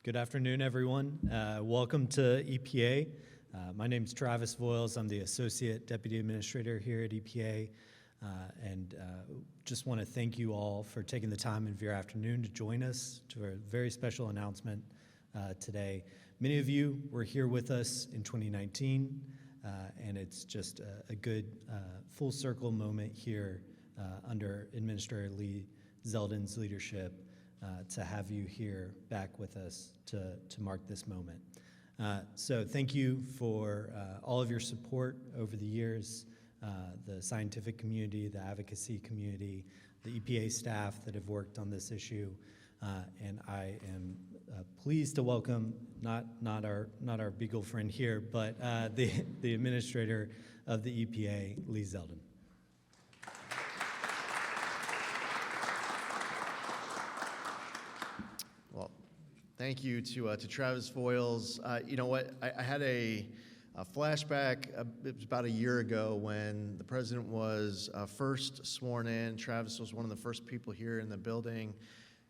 Good afternoon, everyone. Welcome to EPA. My name is Travis Voiles. I'm the Associate Deputy Administrator here at EPA, and just want to thank you all for taking the time of your afternoon to join us to a very special announcement today. Many of you were here with us in 2019, and it's just a good full circle moment here under Administrator Zeldin's leadership to have you here back with us to mark this moment. So thank you for all of your support over the years, the scientific community, the advocacy community, the EPA staff that have worked on this issue, and I am pleased to welcome not our Beagle friend here, but the administrator of the EPA, Zeldin. Thank you to Travis Voiles. You know what? I had a flashback. It was about a year ago when the president was first sworn in. Travis was one of the first people here in the building.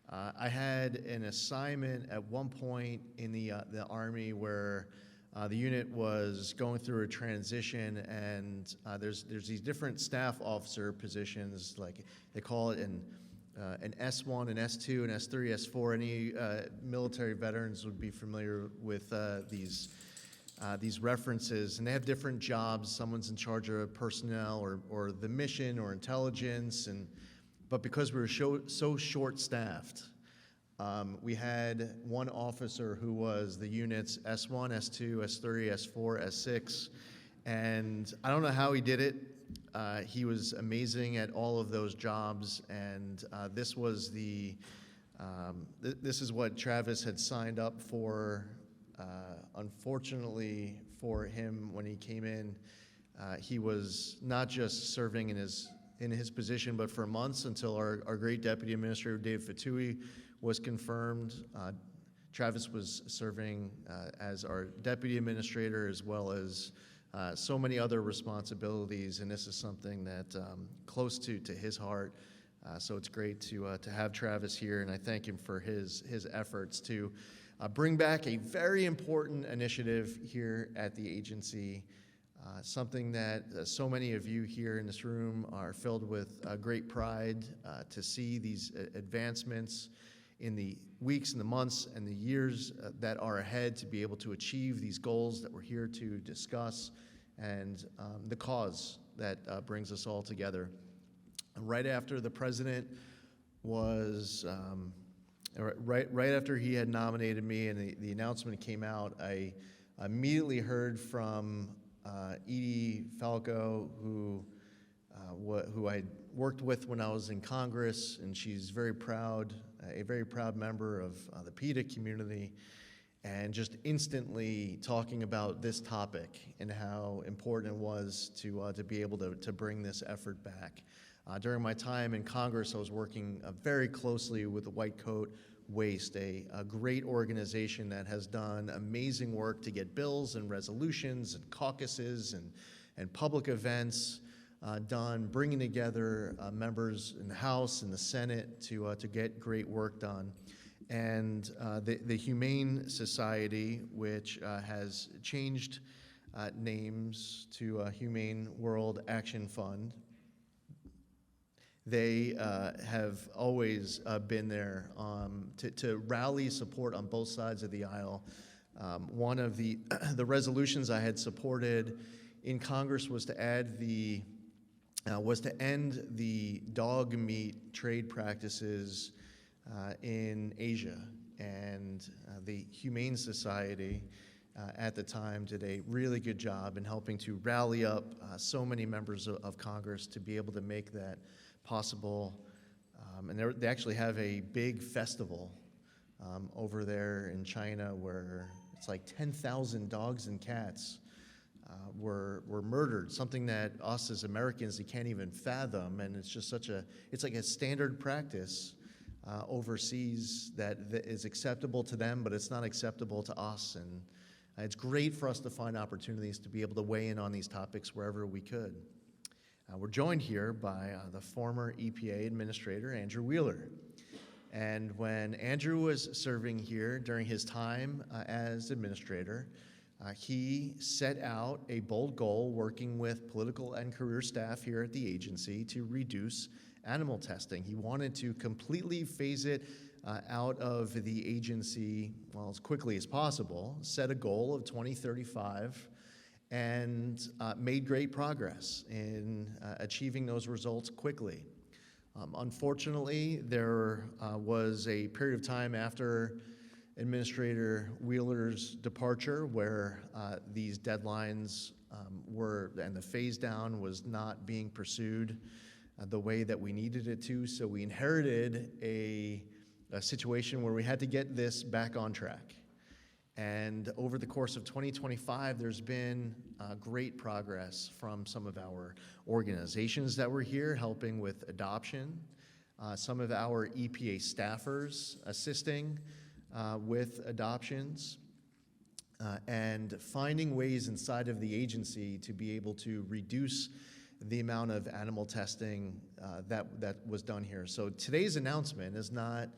I had an assignment at one point in the Army where the unit was going through a transition, and there's these different staff officer positions, like they call it an S1, an S2, an S3, S4. Any military veterans would be familiar with these references, and they have different jobs. Someone's in charge of personnel or the mission or intelligence, but because we were so short-staffed, we had one officer who was the unit's S1, S2, S3, S4, S6, and I don't know how he did it. He was amazing at all of those jobs, and this was this is what Travis had signed up for. Unfortunately for him, when he came in, he was not just serving in his position, but for months until our great Deputy Administrator Dave Fatui was confirmed. Travis was serving as our Deputy Administrator as well as so many other responsibilities, and this is something that close to his heart. So it's great to have Travis here, and I thank him for his efforts to bring back a very important initiative here at the agency, something that so many of you here in this room are filled with great pride to see these advancements in the weeks and the months and the years that are ahead, to be able to achieve these goals that we're here to discuss, and the cause that brings us all together. Right after the president was, right after he had nominated me and the announcement came out, I immediately heard from Edie Falco, who I worked with when I was in Congress, and she's very proud, a very proud member of the PETA community, and just instantly talking about this topic and how important it was to be able to bring this effort back. During my time in Congress, I was working very closely with the White Coat Waste, a great organization that has done amazing work to get bills and resolutions and caucuses and public events done, bringing together members in the House and the Senate to get great work done. And the Humane Society, which has changed names to Humane World Action Fund, they have always been there to rally support on both sides of the aisle. One of the resolutions I had supported in Congress was to end the dog meat trade practices in Asia, and the Humane Society at the time did a really good job in helping to rally up so many members of Congress to be able to make that possible. And they actually have a big festival over there in China where it's like 10,000 dogs and cats were murdered, something that us as Americans, you can't even fathom, and it's just it's like a standard practice overseas that is acceptable to them, but it's not acceptable to us. And it's great for us to find opportunities to be able to weigh in on these topics wherever we could. We're joined here by the former EPA Administrator, Andrew Wheeler. And when Andrew was serving here during his time as administrator, he set out a bold goal working with political and career staff here at the agency to reduce animal testing. He wanted to completely phase it out of the agency, well, as quickly as possible, set a goal of 2035, and made great progress in achieving those results quickly. Unfortunately, there was a period of time after Administrator Wheeler's departure where these deadlines were, and the phase down was not being pursued the way that we needed it to. So we inherited a situation where we had to get this back on track. And over the course of 2025, there's been great progress from some of our organizations that were here helping with adoption, some of our EPA staffers assisting with adoptions, and finding ways inside of the agency to be able to reduce the amount of animal testing that was done here. So today's announcement is not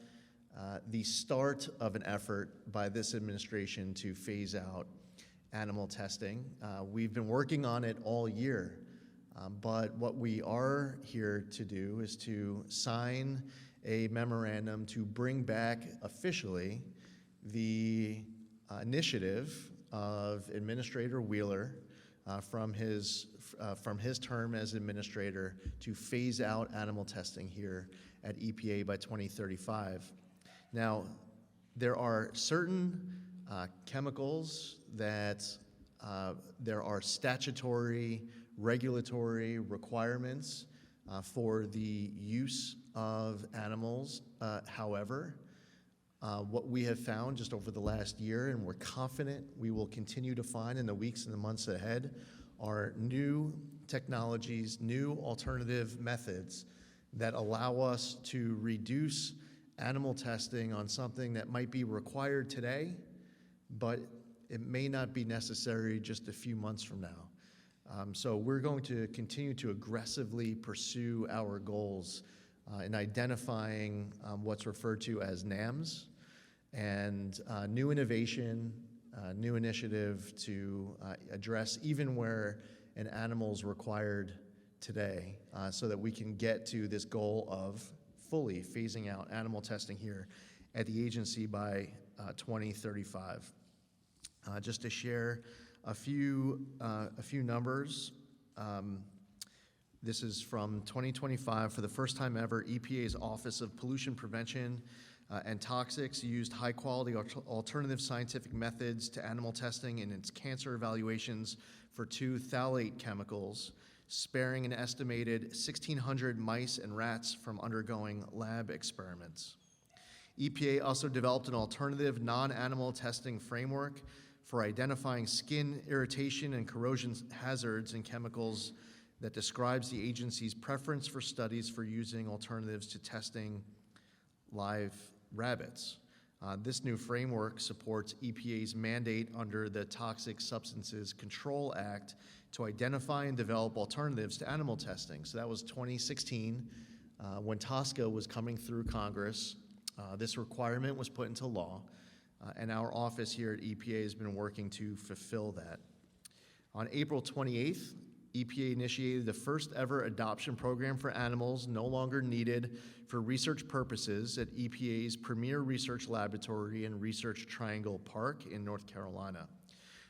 the start of an effort by this administration to phase out animal testing. We've been working on it all year, but what we are here to do is to sign a memorandum to bring back officially the initiative of Administrator Wheeler from his term as administrator to phase out animal testing here at EPA by 2035. Now, there are certain chemicals that there are statutory, regulatory requirements for the use of animals. However, what we have found just over the last year, and we're confident we will continue to find in the weeks and the months ahead, are new technologies, new alternative methods that allow us to reduce animal testing on something that might be required today, but it may not be necessary just a few months from now. So we're going to continue to aggressively pursue our goals in identifying what's referred to as NAMs and new innovation, new initiative to address even where an animal is required today so that we can get to this goal of fully phasing out animal testing here at the agency by 2035. Just to share a few numbers. This is from 2025. For the first time ever, EPA's Office of Pollution Prevention and Toxics used high-quality alternative scientific methods to animal testing in its cancer evaluations for 2 phthalate chemicals, sparing an estimated 1,600 mice and rats from undergoing lab experiments. EPA also developed an alternative non-animal testing framework for identifying skin irritation and corrosion hazards in chemicals that describes the agency's preference for studies for using alternatives to testing live rabbits. This new framework supports EPA's mandate under the Toxic Substances Control Act to identify and develop alternatives to animal testing. So that was 2016 when TSCA was coming through Congress. This requirement was put into law, and our office here at EPA has been working to fulfill that. On April 28th, EPA initiated the first ever adoption program for animals no longer needed for research purposes at EPA's premier research laboratory in Research Triangle Park in North Carolina,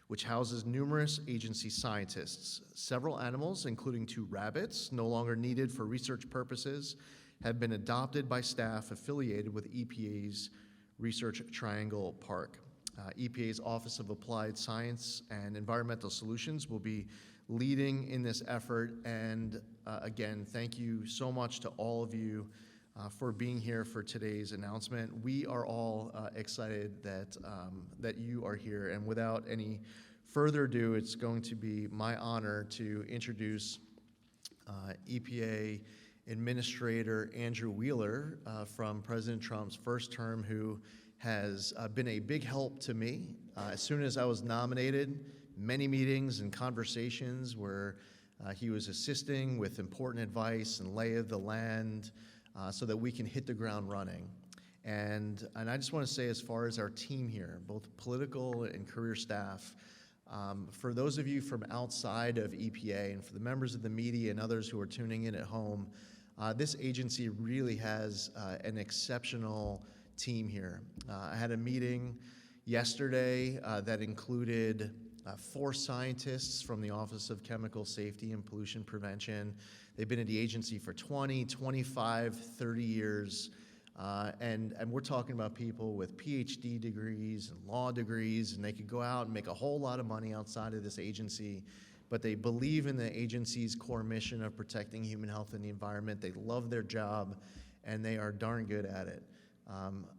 which houses numerous agency scientists. Several animals, including 2 rabbits, no longer needed for research purposes, have been adopted by staff affiliated with EPA's Research Triangle Park. EPA's Office of Applied Science and Environmental Solutions will be leading in this effort, and again, thank you so much to all of you for being here for today's announcement. We are all excited that you are here, and without any further ado, it's going to be my honor to introduce EPA Administrator Andrew Wheeler from President Trump's first term, who has been a big help to me. As soon as I was nominated, many meetings and conversations where he was assisting with important advice and lay of the land so that we can hit the ground running. And I just want to say, as far as our team here, both political and career staff, for those of you from outside of EPA and for the members of the media and others who are tuning in at home, this agency really has an exceptional team here. I had a meeting yesterday that included 4 scientists from the Office of Chemical Safety and Pollution Prevention. They've been at the agency for 20, 25, 30 years. And we're talking about people with PhD degrees and law degrees, and they could go out and make a whole lot of money outside of this agency, but they believe in the agency's core mission of protecting human health and the environment. They love their job, and they are darn good at it.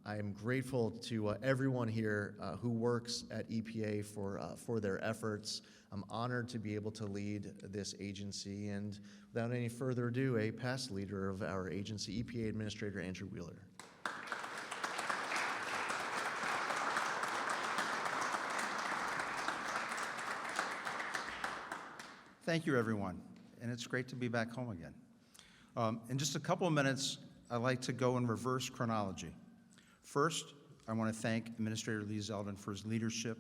I am grateful to everyone here who works at EPA for their efforts. I'm honored to be able to lead this agency, and without any further ado, a past leader of our agency, EPA Administrator Andrew Wheeler. Thank you, everyone, and it's great to be back home again. In just a couple of minutes, I'd like to go in reverse chronology. First, I want to thank Administrator Lee Zeldin for his leadership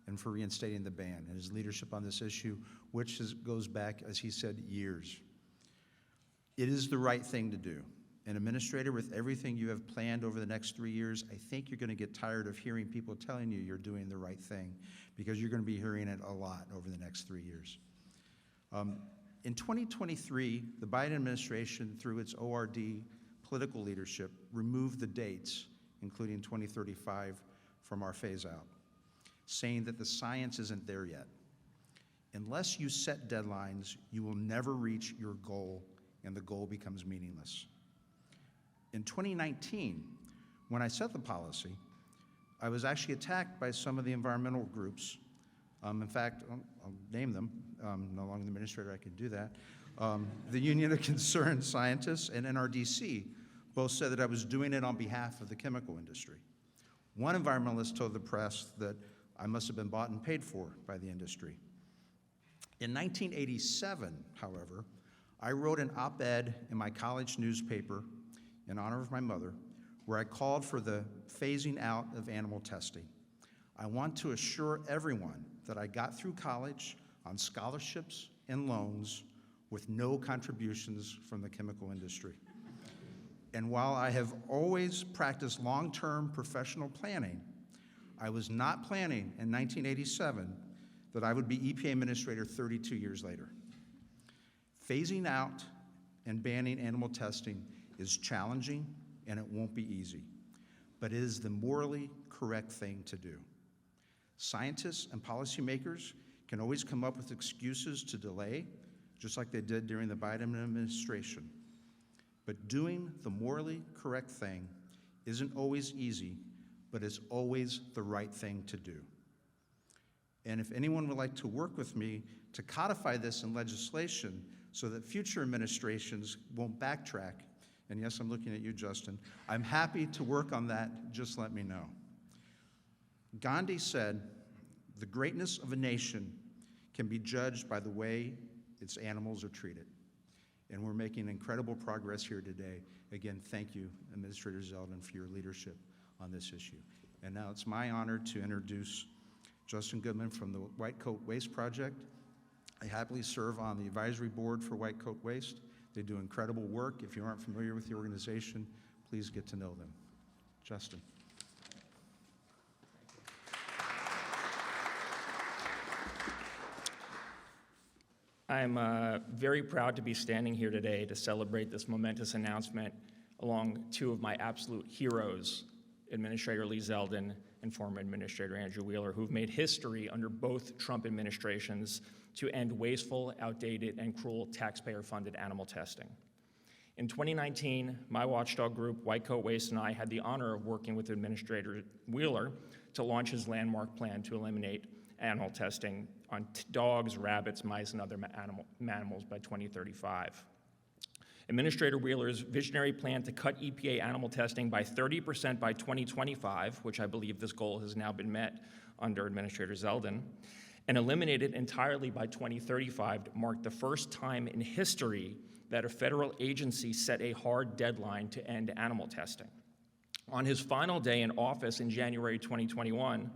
and for reinstating the ban, and his leadership on this issue, which goes back, as he said, years. It is the right thing to do. And Administrator, with everything you have planned over the next 3 years, I think you're going to get tired of hearing people telling you you're doing the right thing, because you're going to be hearing it a lot over the next 3 years. In 2023, the Biden administration, through its ORD political leadership, removed the dates, including 2035, from our phase-out, saying that the science isn't there yet. Unless you set deadlines, you will never reach your goal, and the goal becomes meaningless. In 2019, when I set the policy, I was actually attacked by some of the environmental groups. In fact, I'll name them. No longer the administrator, I can do that. The Union of Concerned Scientists and NRDC both said that I was doing it on behalf of the chemical industry. One environmentalist told the press that I must have been bought and paid for by the industry. In 1987, however, I wrote an op-ed in my college newspaper in honor of my mother, where I called for the phasing out of animal testing. I want to assure everyone that I got through college on scholarships and loans with no contributions from the chemical industry. And while I have always practiced long-term professional planning, I was not planning in 1987 that I would be EPA Administrator 32 years later. Phasing out and banning animal testing is challenging, and it won't be easy, but it is the morally correct thing to do. Scientists and policymakers can always come up with excuses to delay, just like they did during the Biden administration. But doing the morally correct thing isn't always easy, but it's always the right thing to do. And if anyone would like to work with me to codify this in legislation so that future administrations won't backtrack, and yes, I'm looking at you, Justin, I'm happy to work on that, just let me know. Gandhi said, "The greatness of a nation can be judged by the way its animals are treated." And we're making incredible progress here today. Again, thank you, Administrator Zeldin, for your leadership on this issue. And now it's my honor to introduce Justin Goodman from the White Coat Waste Project. I happily serve on the advisory board for White Coat Waste. They do incredible work. If you aren't familiar with the organization, please get to know them. Justin. I'm very proud to be standing here today to celebrate this momentous announcement along two of my absolute heroes, Administrator Lee Zeldin and former Administrator Andrew Wheeler, who've made history under both Trump administrations to end wasteful, outdated, and cruel taxpayer-funded animal testing. In 2019, my watchdog group, White Coat Waste, and I had the honor of working with Administrator Wheeler to launch his landmark plan to eliminate animal testing on dogs, rabbits, mice, and other mammals by 2035. Administrator Wheeler's visionary plan to cut EPA animal testing by 30% by 2025, which I believe this goal has now been met under Administrator Zeldin, and eliminate it entirely by 2035 marked the first time in history that a federal agency set a hard deadline to end animal testing. On his final day in office in January 2021,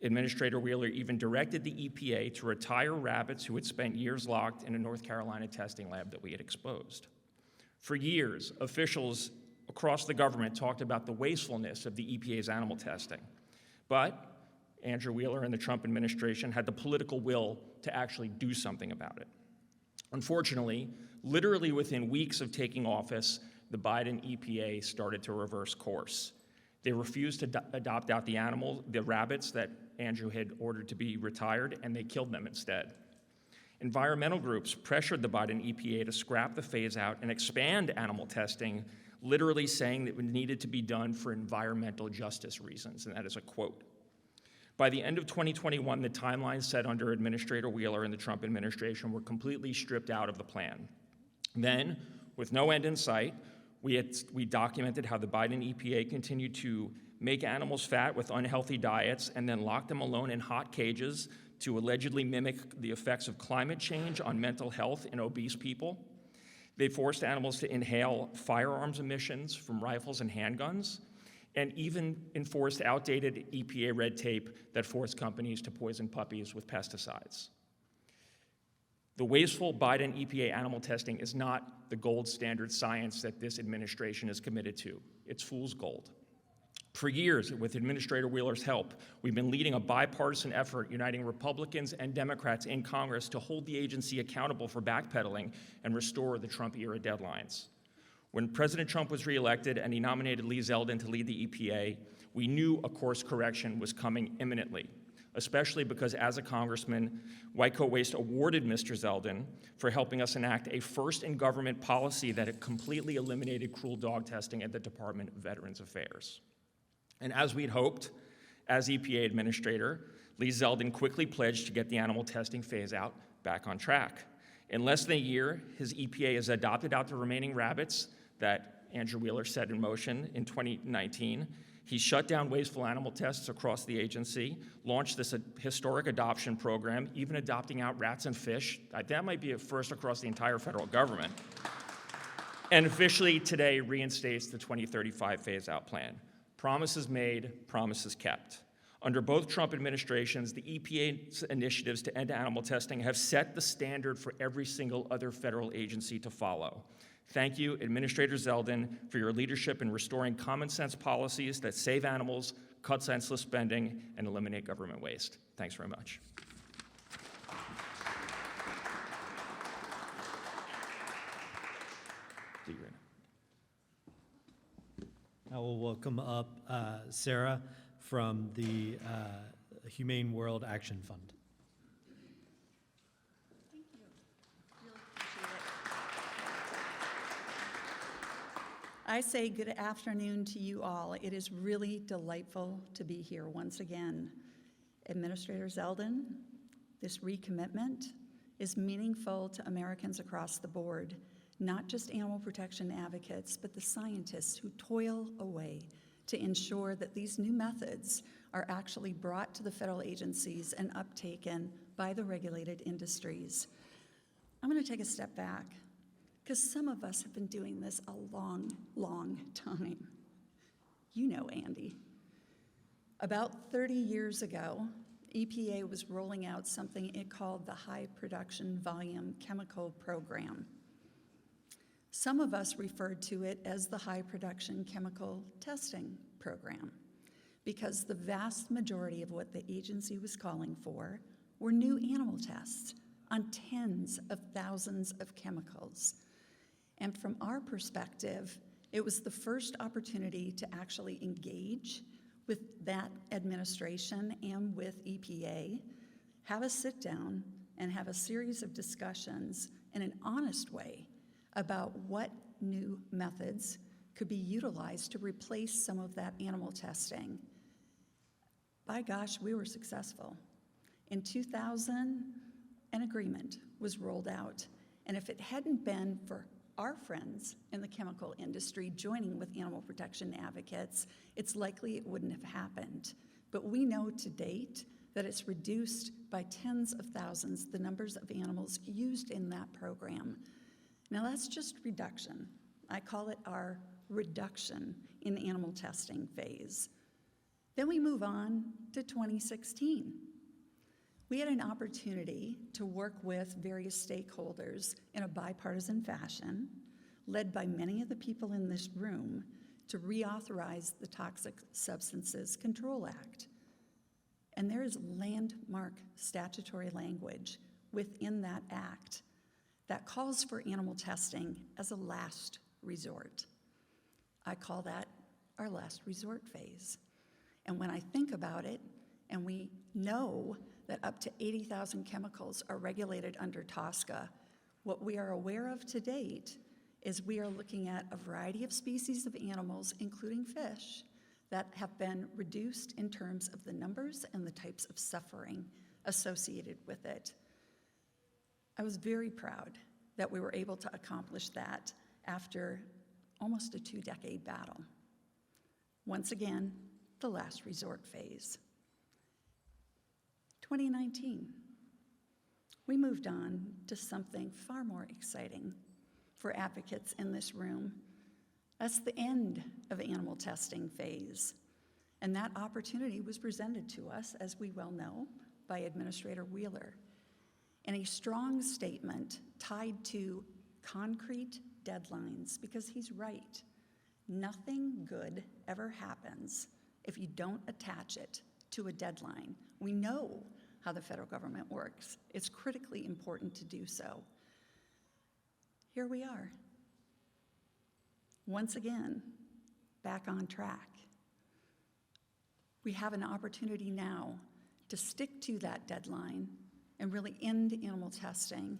Administrator Wheeler even directed the EPA to retire rabbits who had spent years locked in a North Carolina testing lab that we had exposed. For years, officials across the government talked about the wastefulness of the EPA's animal testing. But Andrew Wheeler and the Trump administration had the political will to actually do something about it. Unfortunately, literally within weeks of taking office, the Biden EPA started to reverse course. They refused to adopt out the rabbits that Andrew had ordered to be retired, and they killed them instead. Environmental groups pressured the Biden EPA to scrap the phase-out and expand animal testing, literally saying that it needed to be done for environmental justice reasons, and that is a quote. By the end of 2021, the timelines set under Administrator Wheeler and the Trump administration were completely stripped out of the plan. Then, with no end in sight, we documented how the Biden EPA continued to make animals fat with unhealthy diets and then lock them alone in hot cages to allegedly mimic the effects of climate change on mental health in obese people. They forced animals to inhale firearms emissions from rifles and handguns, and even enforced outdated EPA red tape that forced companies to poison puppies with pesticides. The wasteful Biden EPA animal testing is not the gold standard science that this administration is committed to. It's fool's gold. For years, with Administrator Wheeler's help, we've been leading a bipartisan effort uniting Republicans and Democrats in Congress to hold the agency accountable for backpedaling and restore the Trump-era deadlines. When President Trump was reelected and he nominated Lee Zeldin to lead the EPA, we knew a course correction was coming imminently, especially because as a congressman, White Coat Waste awarded Mr. Zeldin for helping us enact a first-in-government policy that had completely eliminated cruel dog testing at the Department of Veterans Affairs. And as we'd hoped, as EPA administrator, Lee Zeldin quickly pledged to get the animal testing phase-out back on track. In less than a year, his EPA has adopted out the remaining rabbits that Andrew Wheeler set in motion in 2019. He shut down wasteful animal tests across the agency, launched this historic adoption program, even adopting out rats and fish. That might be a first across the entire federal government. And officially today reinstates the 2035 phase-out plan. Promises made, promises kept. Under both Trump administrations, the EPA's initiatives to end animal testing have set the standard for every single other federal agency to follow. Thank you, Administrator Zeldin, for your leadership in restoring common sense policies that save animals, cut senseless spending, and eliminate government waste. Thanks very much. I will welcome up Sarah from the Humane World Action Fund. Thank you. Really appreciate it. I say good afternoon to you all. It is really delightful to be here once again. Administrator Zeldin, this recommitment is meaningful to Americans across the board, not just animal protection advocates, but the scientists who toil away to ensure that these new methods are actually brought to the federal agencies and uptaken by the regulated industries. I'm going to take a step back, because some of us have been doing this a long, long time. You know Andy. About 30 years ago, EPA was rolling out something it called the High Production Volume Chemical Program. Some of us referred to it as the High Production Chemical Testing Program, because the vast majority of what the agency was calling for were new animal tests on tens of thousands of chemicals. And from our perspective, it was the first opportunity to actually engage with that administration and with EPA, have a sit down and have a series of discussions in an honest way about what new methods could be utilized to replace some of that animal testing. By gosh, we were successful. In 2000, an agreement was rolled out, and if it hadn't been for our friends in the chemical industry joining with animal protection advocates, it's likely it wouldn't have happened. But we know to date that it's reduced by tens of thousands the numbers of animals used in that program. Now that's just reduction. I call it our reduction in animal testing phase. Then we move on to 2016. We had an opportunity to work with various stakeholders in a bipartisan fashion, led by many of the people in this room, to reauthorize the Toxic Substances Control Act. And there is landmark statutory language within that act that calls for animal testing as a last resort. I call that our last resort phase. And when I think about it, and we know that up to 80,000 chemicals are regulated under TSCA, what we are aware of to date is we are looking at a variety of species of animals, including fish, that have been reduced in terms of the numbers and the types of suffering associated with it. I was very proud that we were able to accomplish that after almost a 2-decade battle. Once again, the last resort phase. 2019, we moved on to something far more exciting for advocates in this room. That's the end of animal testing phase. And that opportunity was presented to us, as we well know, by Administrator Wheeler, in a strong statement tied to concrete deadlines, because he's right. Nothing good ever happens if you don't attach it to a deadline. We know how the federal government works. It's critically important to do so. Here we are. Once again, back on track. We have an opportunity now to stick to that deadline and really end animal testing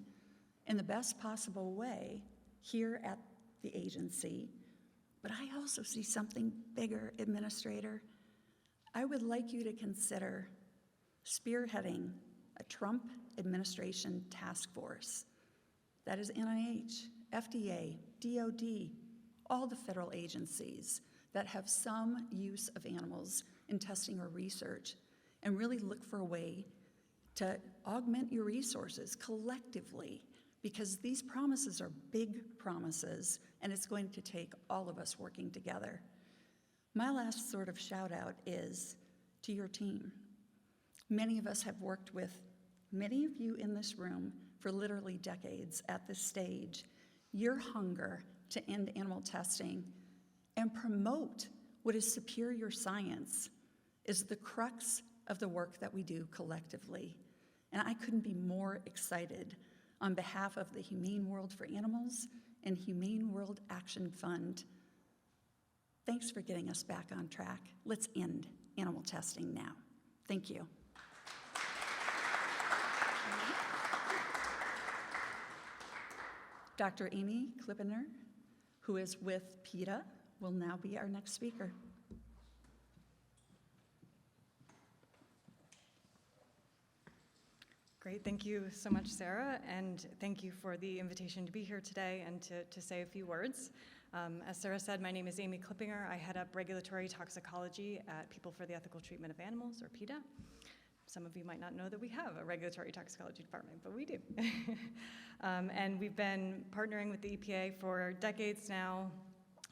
in the best possible way here at the agency. But I also see something bigger, Administrator. I would like you to consider spearheading a Trump administration task force. That is NIH, FDA, DOD, all the federal agencies that have some use of animals in testing or research, and really look for a way to augment your resources collectively, because these promises are big promises, and it's going to take all of us working together. My last sort of shout out is to your team. Many of us have worked with many of you in this room for literally decades at this stage. Your hunger to end animal testing and promote what is superior science is the crux of the work that we do collectively. And I couldn't be more excited on behalf of the Humane World for Animals and Humane World Action Fund. Thanks for getting us back on track. Let's end animal testing now. Thank you. Dr. Amy Klippiner, who is with PETA, will now be our next speaker. Great, thank you so much, Sarah, and thank you for the invitation to be here today and to say a few words. As Sarah said, my name is Amy Klippinger. I head up regulatory toxicology at People for the Ethical Treatment of Animals, or PETA. Some of you might not know that we have a regulatory toxicology department, but we do. And we've been partnering with the EPA for decades now.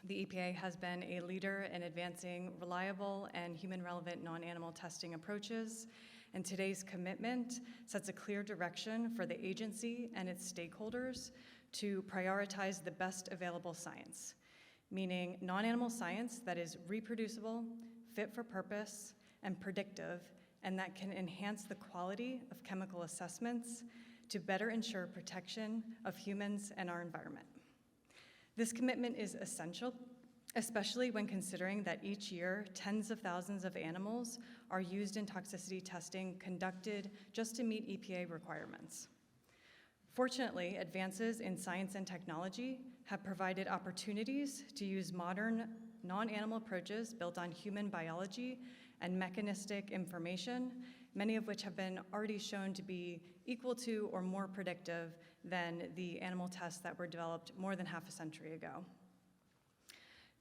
The EPA has been a leader in advancing reliable and human-relevant non-animal testing approaches, and today's commitment sets a clear direction for the agency and its stakeholders to prioritize the best available science, meaning non-animal science that is reproducible, fit for purpose, and predictive, and that can enhance the quality of chemical assessments to better ensure protection of humans and our environment. This commitment is essential, especially when considering that each year, tens of thousands of animals are used in toxicity testing conducted just to meet EPA requirements. Fortunately, advances in science and technology have provided opportunities to use modern non-animal approaches built on human biology and mechanistic information, many of which have been already shown to be equal to or more predictive than the animal tests that were developed more than half a century ago.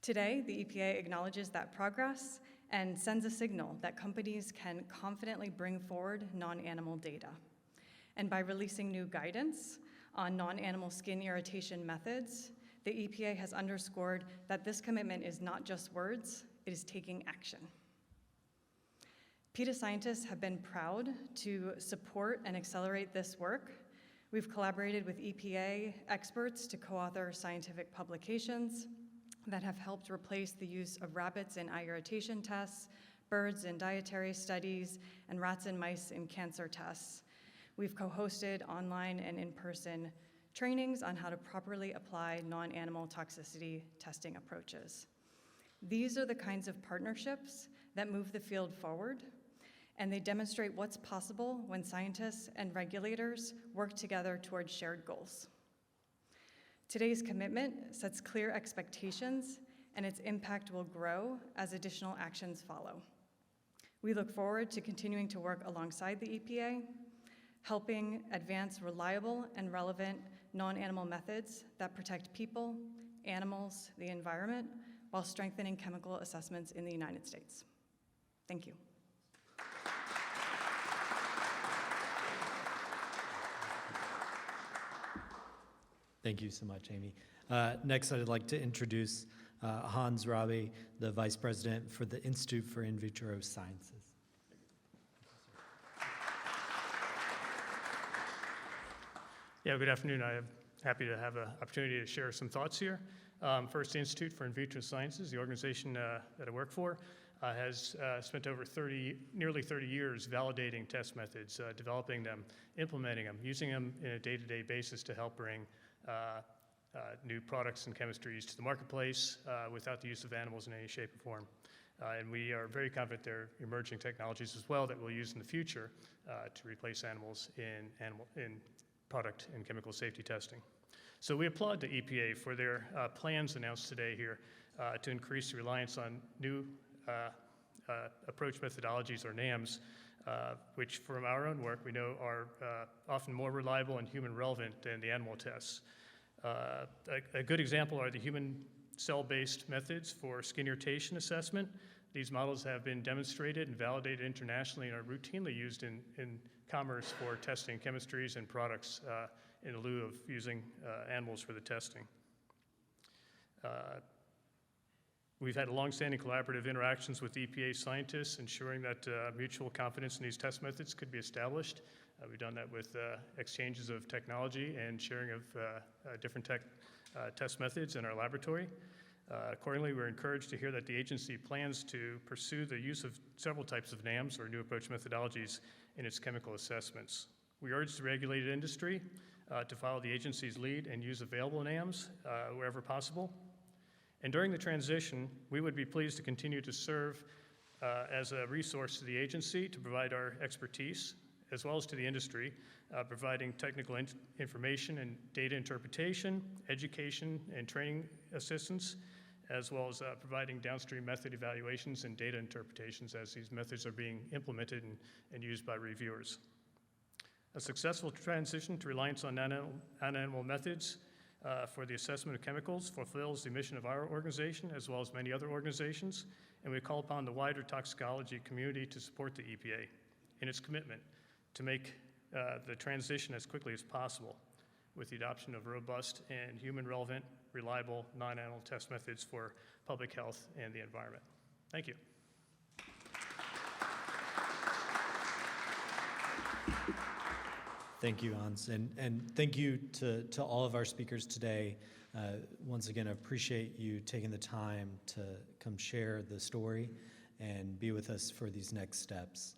Today, the EPA acknowledges that progress and sends a signal that companies can confidently bring forward non-animal data. And by releasing new guidance on non-animal skin irritation methods, the EPA has underscored that this commitment is not just words, it is taking action. PETA scientists have been proud to support and accelerate this work. We've collaborated with EPA experts to co-author scientific publications that have helped replace the use of rabbits in eye irritation tests, birds in dietary studies, and rats and mice in cancer tests. We've co-hosted online and in-person trainings on how to properly apply non-animal toxicity testing approaches. These are the kinds of partnerships that move the field forward, and they demonstrate what's possible when scientists and regulators work together towards shared goals. Today's commitment sets clear expectations, and its impact will grow as additional actions follow. We look forward to continuing to work alongside the EPA, helping advance reliable and relevant non-animal methods that protect people, animals, the environment, while strengthening chemical assessments in the United States. Thank you. Thank you so much, Amy. Next, I'd like to introduce Hans Rabe, the Vice President for the Institute for In Vitro Sciences. Yeah, good afternoon. I'm happy to have an opportunity to share some thoughts here. First, the Institute for In Vitro Sciences, the organization that I work for, has spent over nearly 30 years validating test methods, developing them, implementing them, using them in a day-to-day basis to help bring new products and chemistries to the marketplace without the use of animals in any shape or form. And we are very confident there are emerging technologies as well that we'll use in the future to replace animals in product and chemical safety testing. So we applaud the EPA for their plans announced today here to increase the reliance on new approach methodologies, or NAMs, which from our own work we know are often more reliable and human relevant than the animal tests. A good example are the human cell-based methods for skin irritation assessment. These models have been demonstrated and validated internationally and are routinely used in commerce for testing chemistries and products in lieu of using animals for the testing. We've had longstanding collaborative interactions with EPA scientists, ensuring that mutual confidence in these test methods could be established. We've done that with exchanges of technology and sharing of different test methods in our laboratory. Accordingly, we're encouraged to hear that the agency plans to pursue the use of several types of NAMs, or new approach methodologies, in its chemical assessments. We urge the regulated industry to follow the agency's lead and use available NAMs wherever possible. And during the transition, we would be pleased to continue to serve as a resource to the agency to provide our expertise, as well as to the industry, providing technical information and data interpretation, education, and training assistance, as well as providing downstream method evaluations and data interpretations as these methods are being implemented and used by reviewers. A successful transition to reliance on non-animal methods for the assessment of chemicals fulfills the mission of our organization, as well as many other organizations, and we call upon the wider toxicology community to support the EPA in its commitment to make the transition as quickly as possible with the adoption of robust and human-relevant, reliable, non-animal test methods for public health and the environment. Thank you. Thank you, Hans, and thank you to all of our speakers today. Once again, I appreciate you taking the time to come share the story and be with us for these next steps.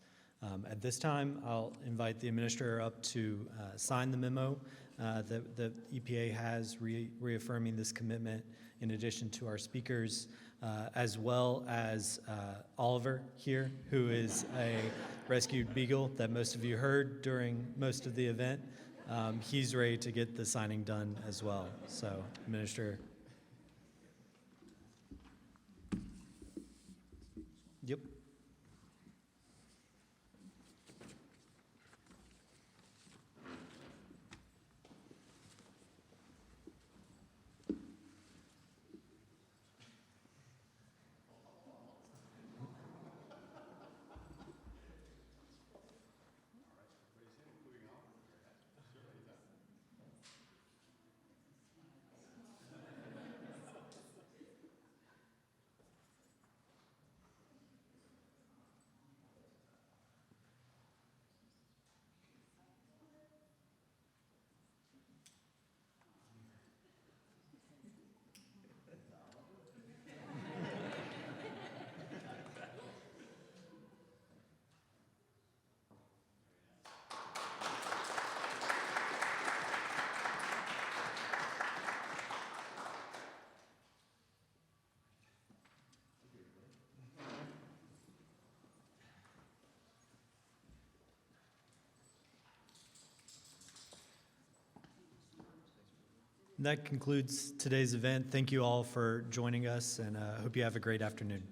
At this time, I'll invite the administrator up to sign the memo that the EPA has reaffirming this commitment, in addition to our speakers, as well as Oliver here, who is a rescued beagle that most of you heard during most of the event. He's ready to get the signing done as well. So, Administrator. Yep. That concludes today's event. Thank you all for joining us, and hope you have a great afternoon.